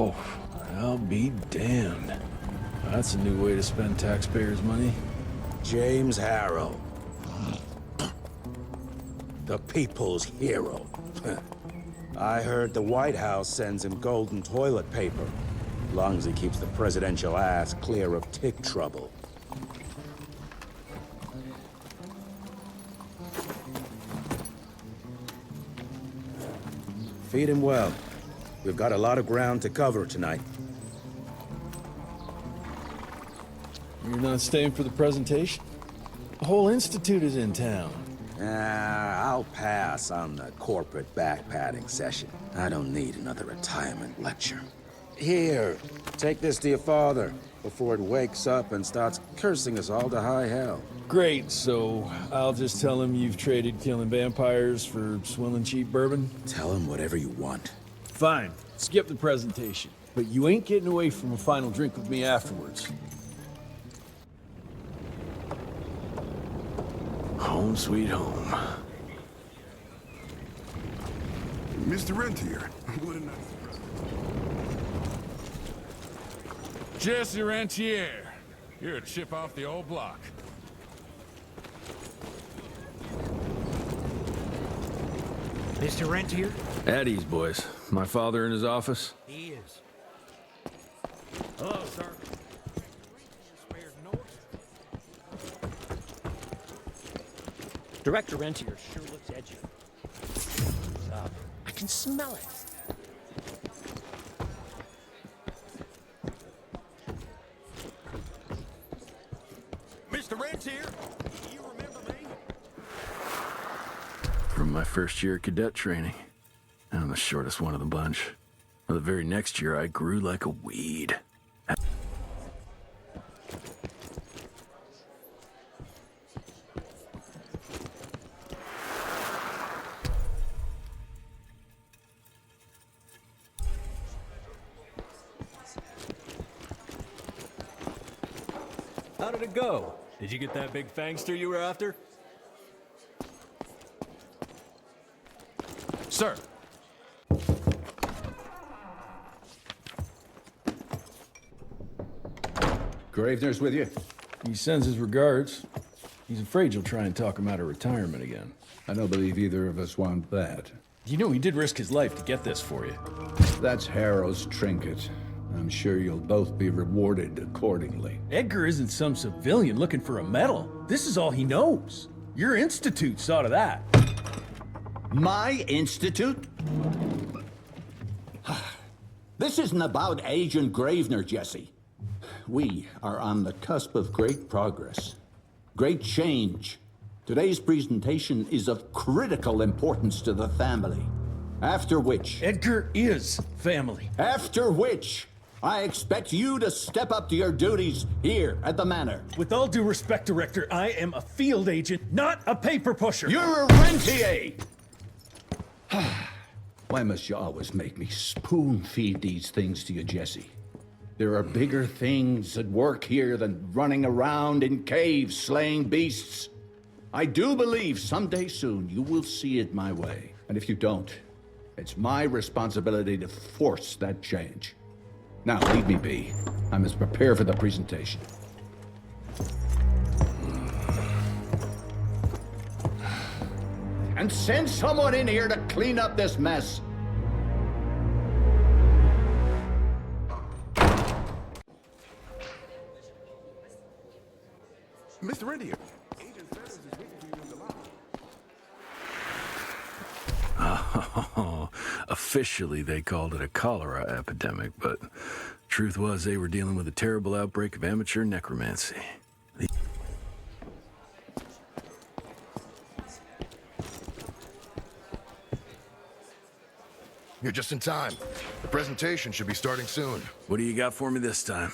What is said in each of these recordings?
Oh, I'll be damned. That's a new way to spend taxpayers' money. James Harrow. The people's hero. I heard the White House sends him golden toilet paper. As long as he keeps the presidential ass clear of tick trouble. Feed him well. We've got a lot of ground to cover tonight. You're not staying for the presentation? The whole institute is in town. I'll pass on the corporate backpatting session. I don't need another retirement lecture. Here, take this to your father before it wakes up and starts cursing us all to high hell. Great, so I'll just tell him you've traded killing vampires for swilling cheap bourbon? Tell him whatever you want. Fine, skip the presentation. But you ain't getting away from a final drink with me afterwards. Home sweet home. Mr. Rentier, what a nice... Jesse Rentier. You're a chip off the old block. Mr. Rentier? At ease, boys. My father in his office? He is. Hello, sir. Director Rentier sure looks edgy. I can smell it. Mr. Rentier, do you remember me? From my first year of cadet training. I'm the shortest one of the bunch. Well, the very next year, I grew like a weed. How did it go? Did you get that big fangster you were after? Sir. Gravener's with you? He sends his regards. He's afraid you'll try and talk him out of retirement again. I don't believe either of us want that. You know he did risk his life to get this for you. That's Harrow's trinket. I'm sure you'll both be rewarded accordingly. Edgar isn't some civilian looking for a medal. This is all he knows. Your institute saw to that. My institute? This isn't about Agent Gravener, Jesse. We are on the cusp of great progress, great change. Today's presentation is of critical importance to the family. After which... Edgar is family. After which, I expect you to step up to your duties here at the Manor. With all due respect, Director, I am a field agent, not a paper pusher. You're a rentier! Why must you always make me spoon-feed these things to you, Jesse? There are bigger things at work here than running around in caves slaying beasts. I do believe someday soon you will see it my way. And if you don't, it's my responsibility to force that change. Now, leave me be. I must prepare for the presentation. And send someone in here to clean up this mess. Mr. Rentier, Agent Feathers is waiting for you in the lobby. Oh, officially they called it a cholera epidemic, but truth was they were dealing with a terrible outbreak of amateur necromancy. You're just in time. The presentation should be starting soon. What do you got for me this time?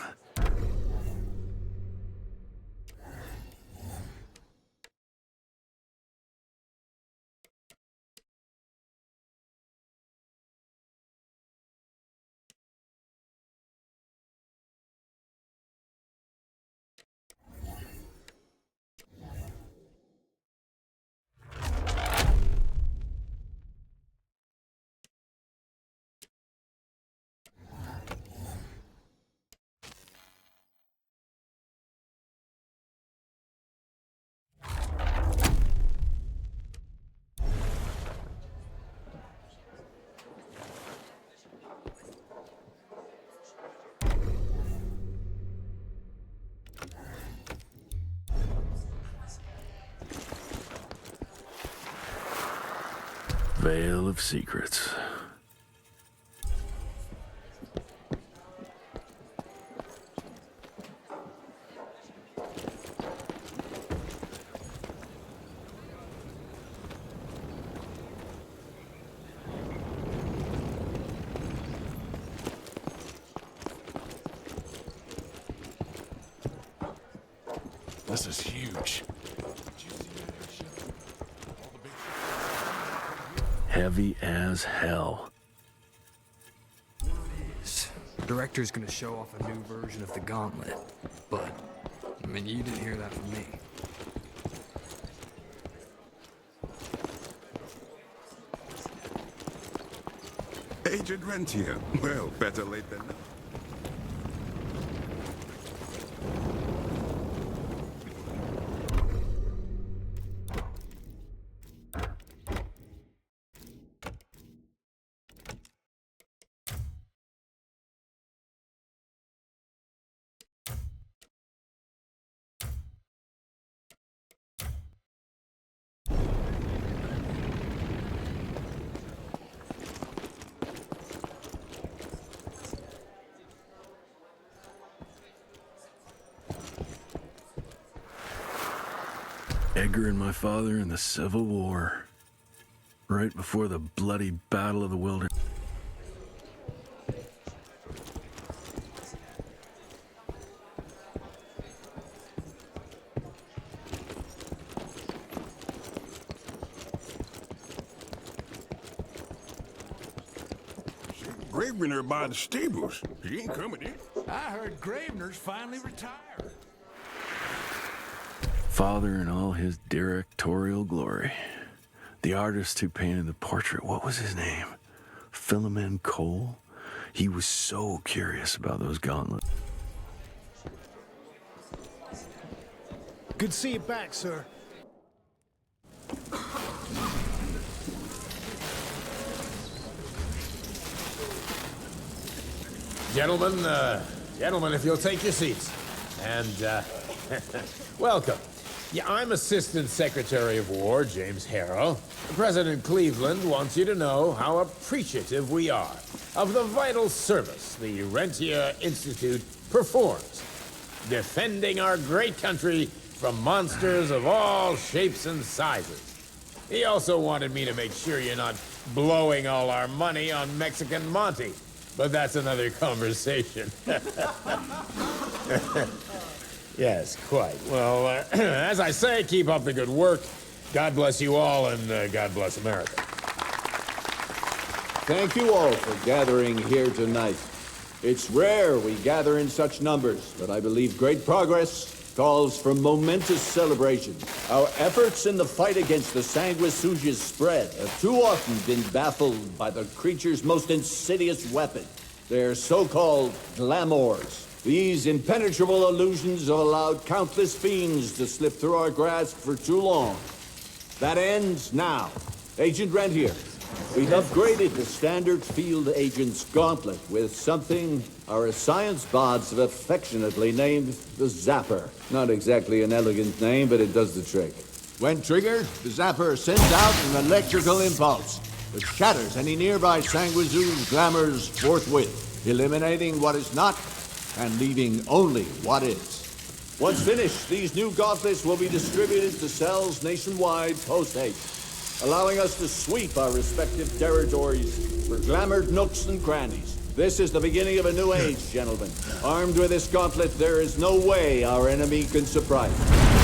Veil of Secrets. This is huge. Heavy as hell. Director's gonna show off a new version of the gauntlet, but, I mean, you didn't hear that from me. Agent Rentier. Well, better late than never. Edgar and my father in the Civil War. Right before the bloody Battle of the Wilderness. Gravener by the stables. He ain't coming in. I heard Gravener's finally retired. Father in all his directorial glory. The artist who painted the portrait, what was his name? Philomen Cole? He was so curious about those gauntlets. Good to see you back, sir. Gentlemen, if you'll take your seats. And, welcome. Yeah, I'm Assistant Secretary of War, James Harrow. President Cleveland wants you to know how appreciative we are of the vital service the Rentier Institute performs, defending our great country from monsters of all shapes and sizes. He also wanted me to make sure you're not blowing all our money on Mexican Monty, but that's another conversation. Yes, quite. Well, as I say, keep up the good work. God bless you all, and God bless America. Thank you all for gathering here tonight. It's rare we gather in such numbers, but I believe great progress calls for momentous celebration. Our efforts in the fight against the sanguisuga's spread have too often been baffled by the creature's most insidious weapon, their so-called glamours. These impenetrable illusions have allowed countless fiends to slip through our grasp for too long. That ends now. Agent Rentier, we've upgraded the standard field agent's gauntlet with something our science bots have affectionately named the Zapper. Not exactly an elegant name, but it does the trick. When triggered, the Zapper sends out an electrical impulse that shatters any nearby sanguisu's glamours forthwith, eliminating what is not and leaving only what is. Once finished, these new gauntlets will be distributed to cells nationwide post-haste, allowing us to sweep our respective territories for glamored nooks and crannies. This is the beginning of a new age, gentlemen. Armed with this gauntlet, there is no way our enemy can surprise us.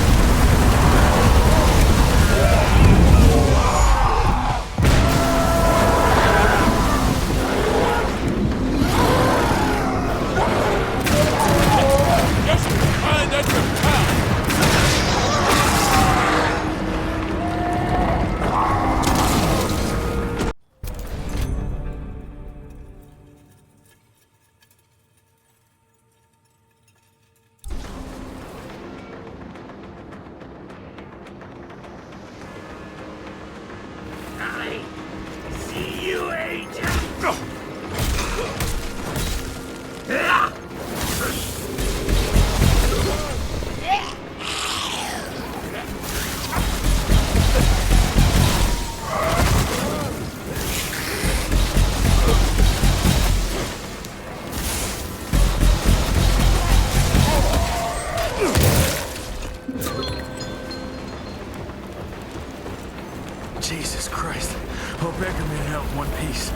Jesus Christ. Hope Edgar made it out in one piece.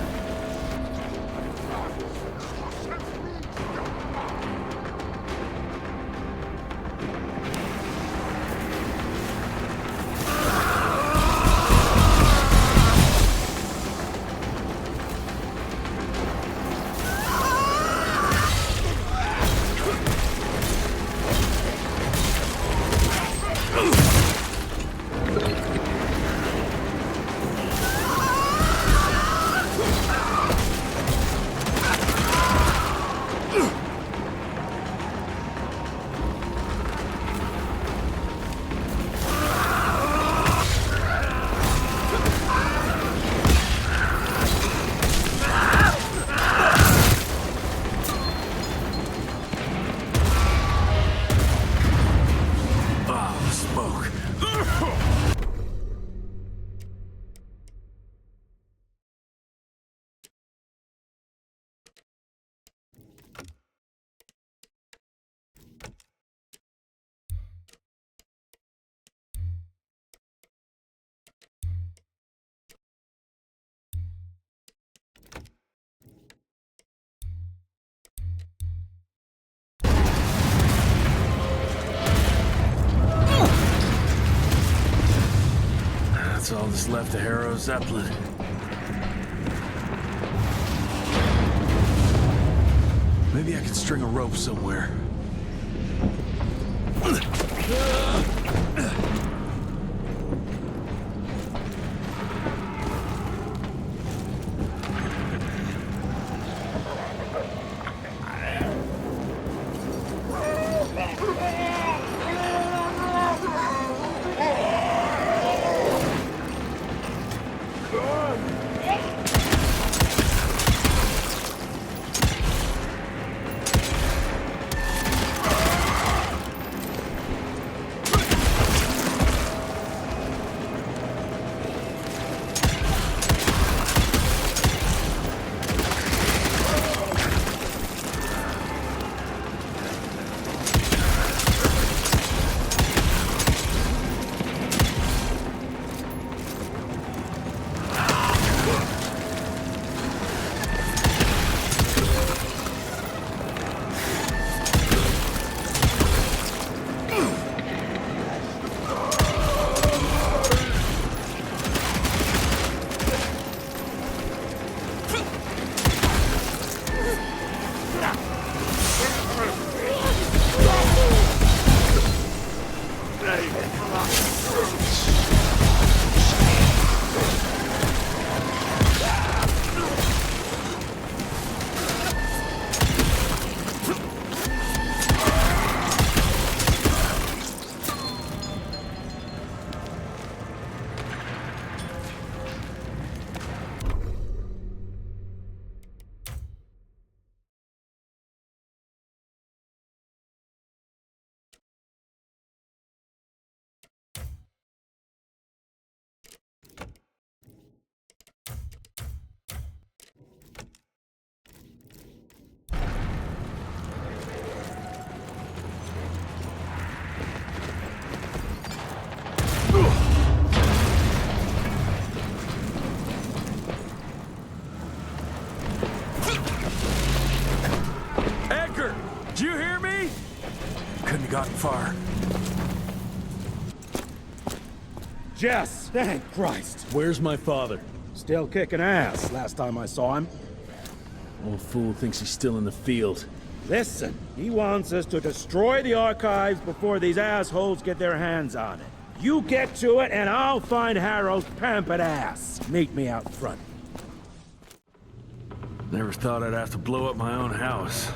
That's all that's left of Harrow's Zeppelin. Maybe I can string a rope somewhere. Did you hear me? Couldn't have gotten far. Jess, thank Christ. Where's my father? Still kicking ass, last time I saw him. Old fool thinks he's still in the field. Listen, he wants us to destroy the archives before these assholes get their hands on it. You get to it, and I'll find Harrow's pampered ass. Meet me out front. Never thought I'd have to blow up my own house.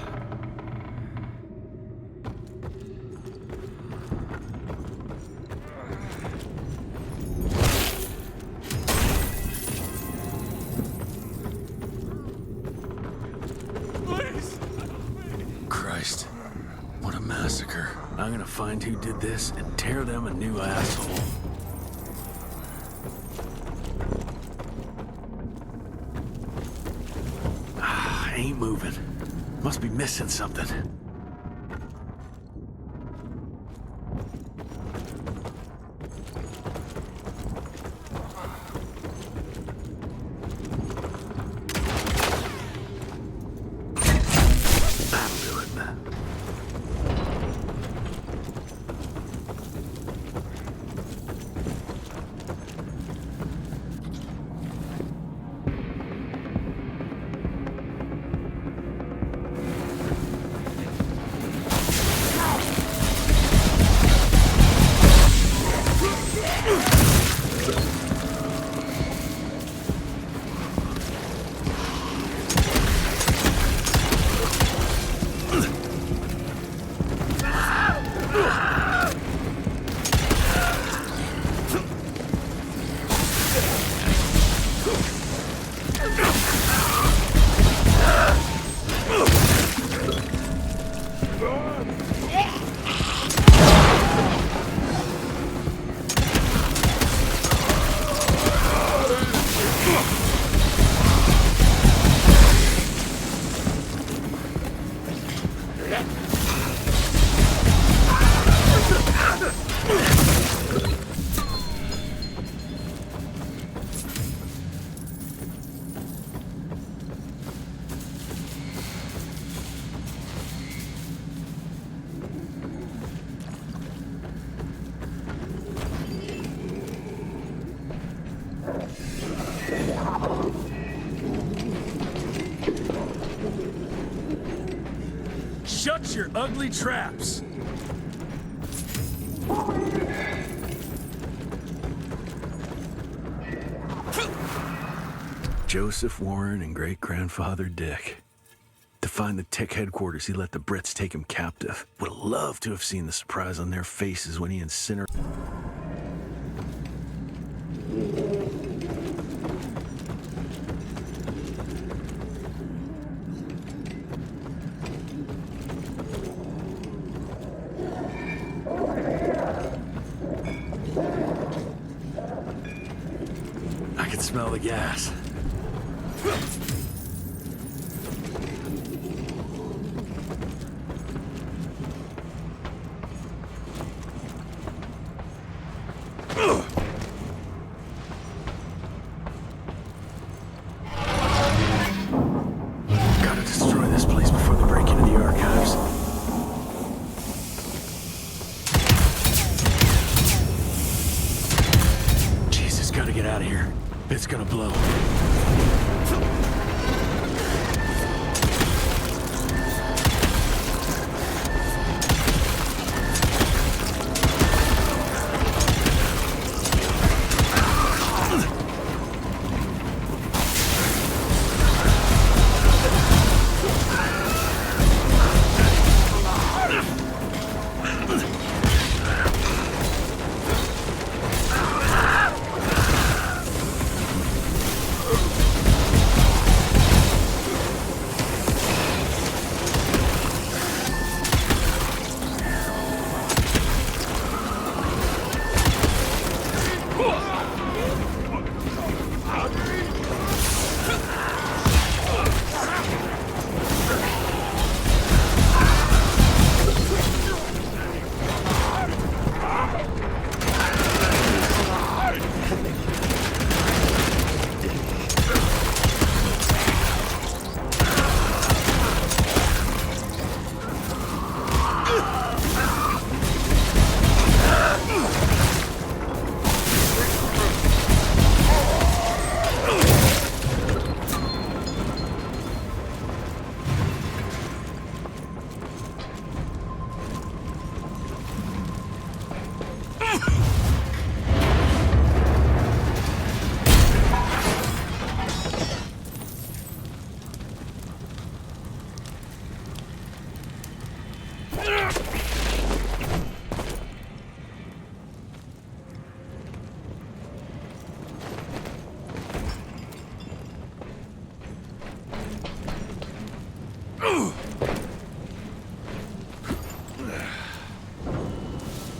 Christ, what a massacre. I'm gonna find who did this and tear them a new asshole. Ain't moving. Must be missing something. Shut your ugly traps! Joseph Warren and great-grandfather Dick. To find the Tick headquarters, he let the Brits take him captive. Would have loved to have seen the surprise on their faces when he incinerated. I can smell the gas. Gotta destroy this place before they break into the archives. Jesus, gotta get out of here. It's gonna blow.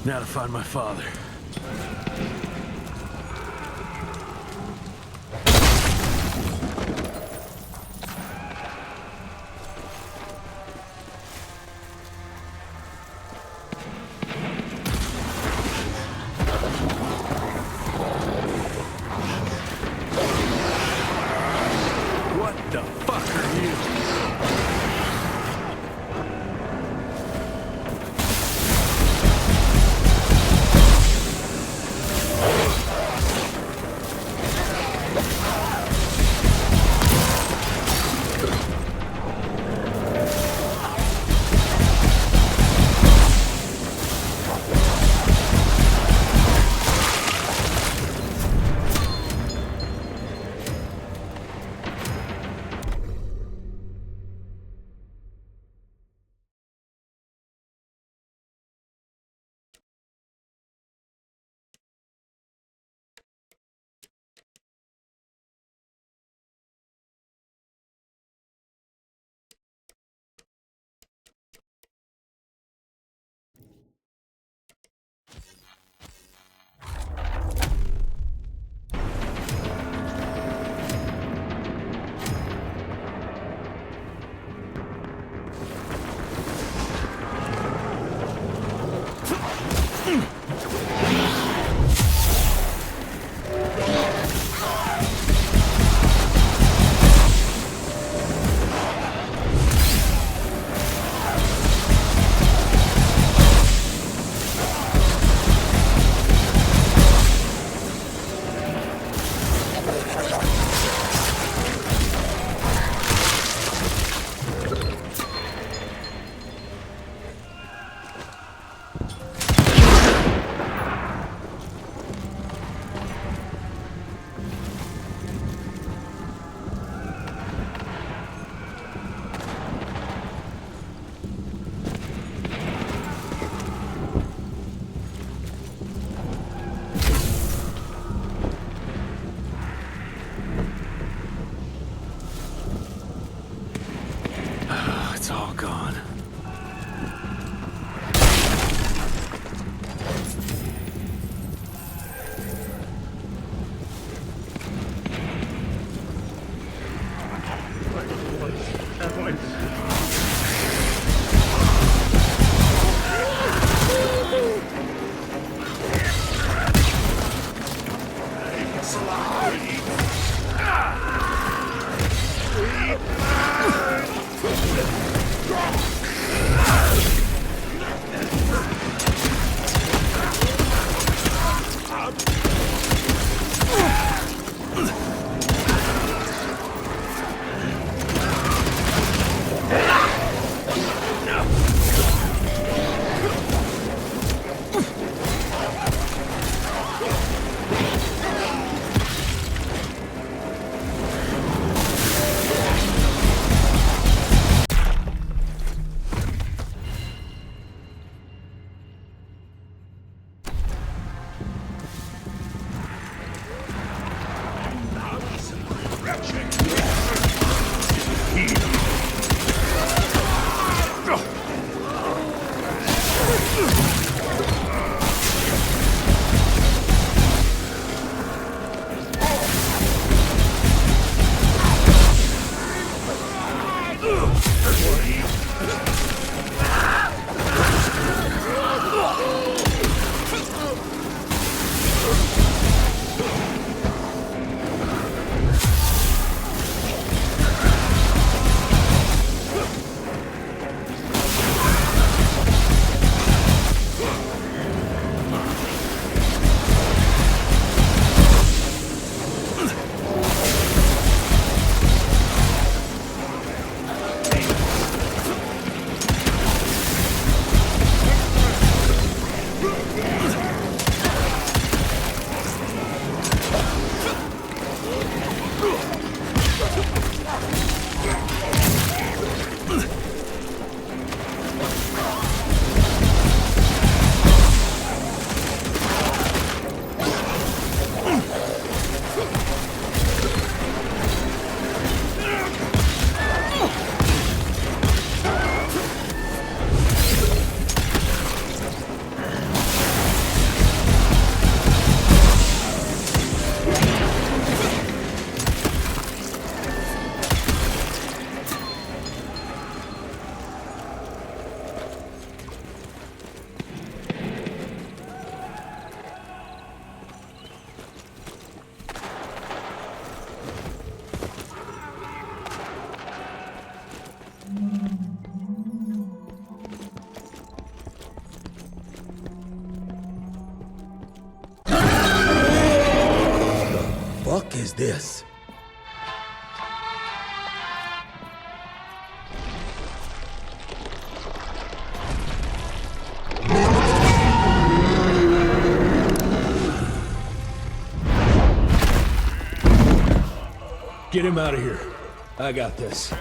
Now to find my father. What the fuck are you? gone. Fuck is this? Get him out of here. I got this.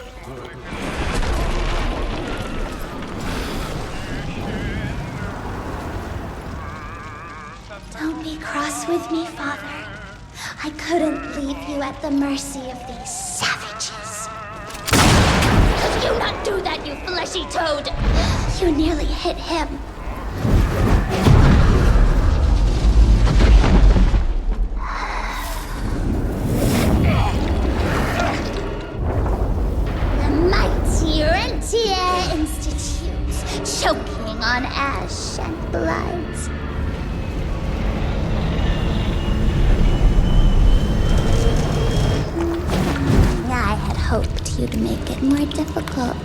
Don't be cross with me, Father. I couldn't leave you at the mercy of these savages. Could you not do that, you fleshy toad? You nearly hit him. The mighty Rentier Institute, choking on ash and blood. I had hoped you'd make it more difficult.